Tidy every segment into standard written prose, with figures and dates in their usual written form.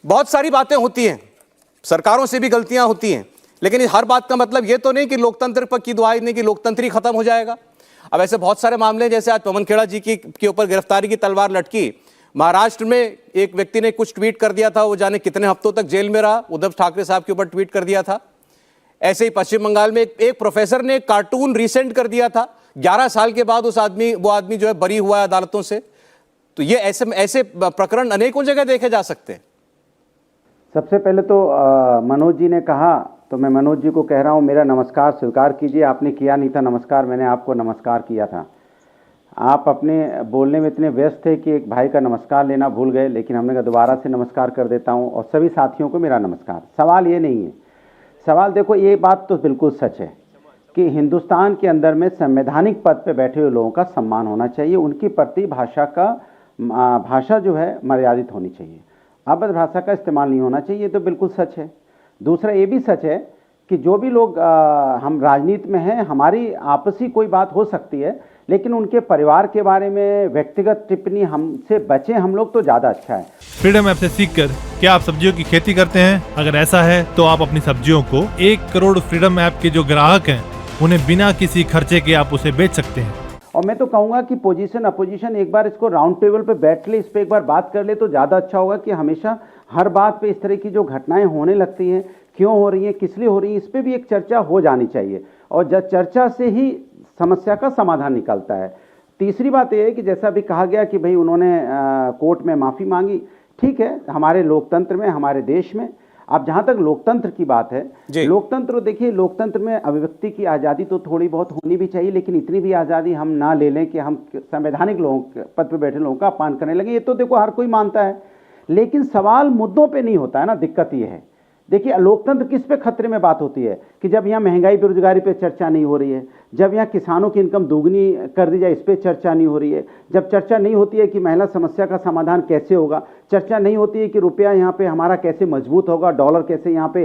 बहुत सारी बातें होती हैं, सरकारों से भी गलतियां होती हैं, लेकिन हर बात का मतलब ये तो नहीं कि लोकतंत्र पर की दुआई नहीं कि लोकतंत्र ही खत्म हो जाएगा। अब ऐसे बहुत सारे मामले, जैसे आज पवन खेड़ा जी के ऊपर गिरफ्तारी की तलवार लटकी, महाराष्ट्र में एक व्यक्ति ने कुछ ट्वीट कर दिया था, वो जाने कितने हफ्तों तक जेल में रहा, उद्धव ठाकरे साहब के ऊपर ट्वीट कर दिया था। ऐसे ही पश्चिम बंगाल में एक प्रोफेसर ने एक कार्टून रीसेंट कर दिया था, 11 साल के बाद वो आदमी जो है बरी हुआ है अदालतों से। तो ये ऐसे प्रकरण अनेकों जगह देखे जा सकते हैं। सबसे पहले तो मनोज जी ने कहा, तो मैं मनोज जी को कह रहा हूं, मेरा नमस्कार स्वीकार कीजिए। आपने किया नहीं था नमस्कार, मैंने आपको नमस्कार किया था। आप अपने बोलने में इतने व्यस्त थे कि एक भाई का नमस्कार लेना भूल गए, लेकिन हमने कहा दोबारा से नमस्कार कर देता हूं, और सभी साथियों को मेरा नमस्कार। सवाल ये नहीं है, सवाल देखो, ये बात तो बिल्कुल सच है कि हिंदुस्तान के अंदर में संवैधानिक पद पे बैठे हुए लोगों का सम्मान होना चाहिए, उनकी प्रति भाषा जो है मर्यादित होनी चाहिए, अभद्र भाषा का इस्तेमाल नहीं होना चाहिए, तो बिल्कुल सच है। दूसरा ये भी सच है कि जो भी लोग हम राजनीति में हैं, हमारी आपसी कोई बात हो सकती है, लेकिन उनके परिवार के बारे में व्यक्तिगत टिप्पणी हमसे बचे हम लोग तो ज़्यादा अच्छा है। फ्रीडम ऐप से सीखकर क्या आप सब्जियों की खेती करते हैं? अगर ऐसा है तो आप अपनी सब्जियों को 1 करोड़ फ्रीडम ऐप के जो ग्राहक हैं उन्हें बिना किसी खर्चे के आप उसे बेच सकते हैं। और मैं तो कहूँगा कि पोजीशन अपोजिशन एक बार इसको राउंड टेबल पे बैठ ले, इस पर एक बार बात कर ले तो ज़्यादा अच्छा होगा कि हमेशा हर बात पे इस तरह की जो घटनाएं होने लगती हैं, क्यों हो रही हैं, किस लिए हो रही हैं, इस पर भी एक चर्चा हो जानी चाहिए, और जब चर्चा से ही समस्या का समाधान निकलता है। तीसरी बात यह है कि जैसा भी कहा गया कि भाई उन्होंने कोर्ट में माफ़ी मांगी, ठीक है, हमारे लोकतंत्र में, हमारे देश में। अब जहाँ तक लोकतंत्र की बात है, लोकतंत्र देखिए, लोकतंत्र में अभिव्यक्ति की आज़ादी तो थोड़ी बहुत होनी भी चाहिए, लेकिन इतनी भी आज़ादी हम ना ले लें कि हम संवैधानिक लोगों पद पर बैठे लोगों का अपमान करने लगे। ये तो देखो हर कोई मानता है, लेकिन सवाल मुद्दों पे नहीं होता है ना। दिक्कत ये है, देखिए लोकतंत्र किस पे खतरे में बात होती है कि जब यहाँ महंगाई बेरोजगारी पे चर्चा नहीं हो रही है, जब यहाँ किसानों की इनकम दोगुनी कर दी जाए इस पे चर्चा नहीं हो रही है, जब चर्चा नहीं होती है कि महिला समस्या का समाधान कैसे होगा, चर्चा नहीं होती है कि रुपया यहाँ पे हमारा कैसे मजबूत होगा, डॉलर कैसे यहाँ पे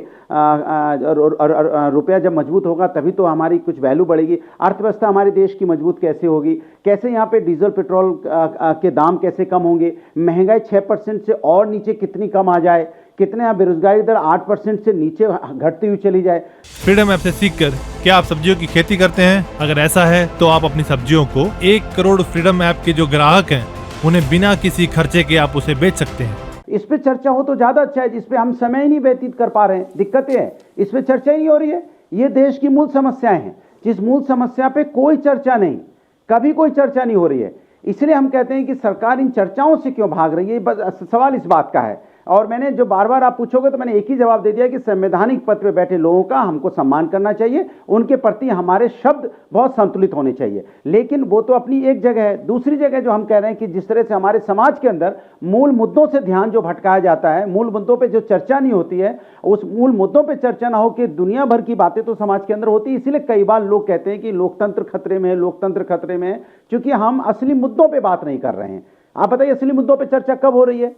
रुपया जब मजबूत होगा तभी तो हमारी कुछ वैल्यू बढ़ेगी, अर्थव्यवस्था हमारे देश की मजबूत कैसे होगी, कैसे यहाँ पे डीजल पेट्रोल के दाम कैसे कम होंगे, महंगाई 6% से और नीचे कितनी कम आ जाए, कितने यहाँ बेरोजगारी दर 8% से नीचे घटती हुई चली जाए। फ्रीडम ऐप से सीखकर क्या आप सब्जियों की खेती करते हैं? अगर ऐसा है तो आप अपनी सब्जियों को 1 करोड़ फ्रीडम ऐप के जो ग्राहक हैं उन्हें बिना किसी खर्चे के आप उसे बेच सकते हैं। इस पे चर्चा हो तो ज्यादा अच्छा है, जिसपे हम समय ही नहीं व्यतीत कर पा रहे हैं। दिक्कत ये है, इस पे चर्चा ही नहीं हो रही है। ये देश की मूल समस्याएं हैं, जिस मूल समस्या पे कोई चर्चा नहीं, कभी कोई चर्चा नहीं हो रही है। इसलिए हम कहते हैं कि सरकार इन चर्चाओं से क्यों भाग रही है, सवाल इस बात का है। और मैंने जो बार बार आप पूछोगे तो मैंने एक ही जवाब दे दिया कि संवैधानिक पद पे बैठे लोगों का हमको सम्मान करना चाहिए, उनके प्रति हमारे शब्द बहुत संतुलित होने चाहिए। लेकिन वो तो अपनी एक जगह है। दूसरी जगह जो हम कह रहे हैं कि जिस तरह से हमारे समाज के अंदर मूल मुद्दों से ध्यान जो भटकाया जाता है, मूल मुद्दों पर जो चर्चा नहीं होती है, उस मूल मुद्दों पर चर्चा ना हो कि दुनिया भर की बातें तो समाज के अंदर होती है। इसीलिए कई बार लोग कहते हैं कि लोकतंत्र खतरे में है, लोकतंत्र खतरे में है, क्योंकि हम असली मुद्दों पर बात नहीं कर रहे हैं। आप बताइए असली मुद्दों पर चर्चा कब हो रही है?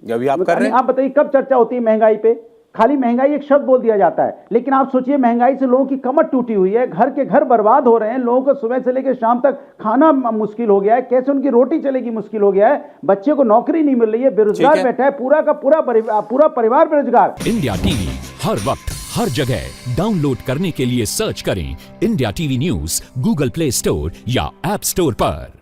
अभी आप कर रहे हैं। आप बताइए कब चर्चा होती है महंगाई पे? खाली महंगाई एक शब्द बोल दिया जाता है, लेकिन आप सोचिए महंगाई से लोगों की कमर टूटी हुई है, घर के घर बर्बाद हो रहे हैं, लोगों को सुबह से लेकर शाम तक खाना मुश्किल हो गया है, कैसे उनकी रोटी चलेगी मुश्किल हो गया है, बच्चे को नौकरी नहीं मिल रही है, बेरोजगार बैठा है, पूरा का पूरा परिवार बेरोजगार। इंडिया टीवी हर वक्त हर जगह डाउनलोड करने के लिए सर्च करें India TV news Google play store या ऐप स्टोर पर।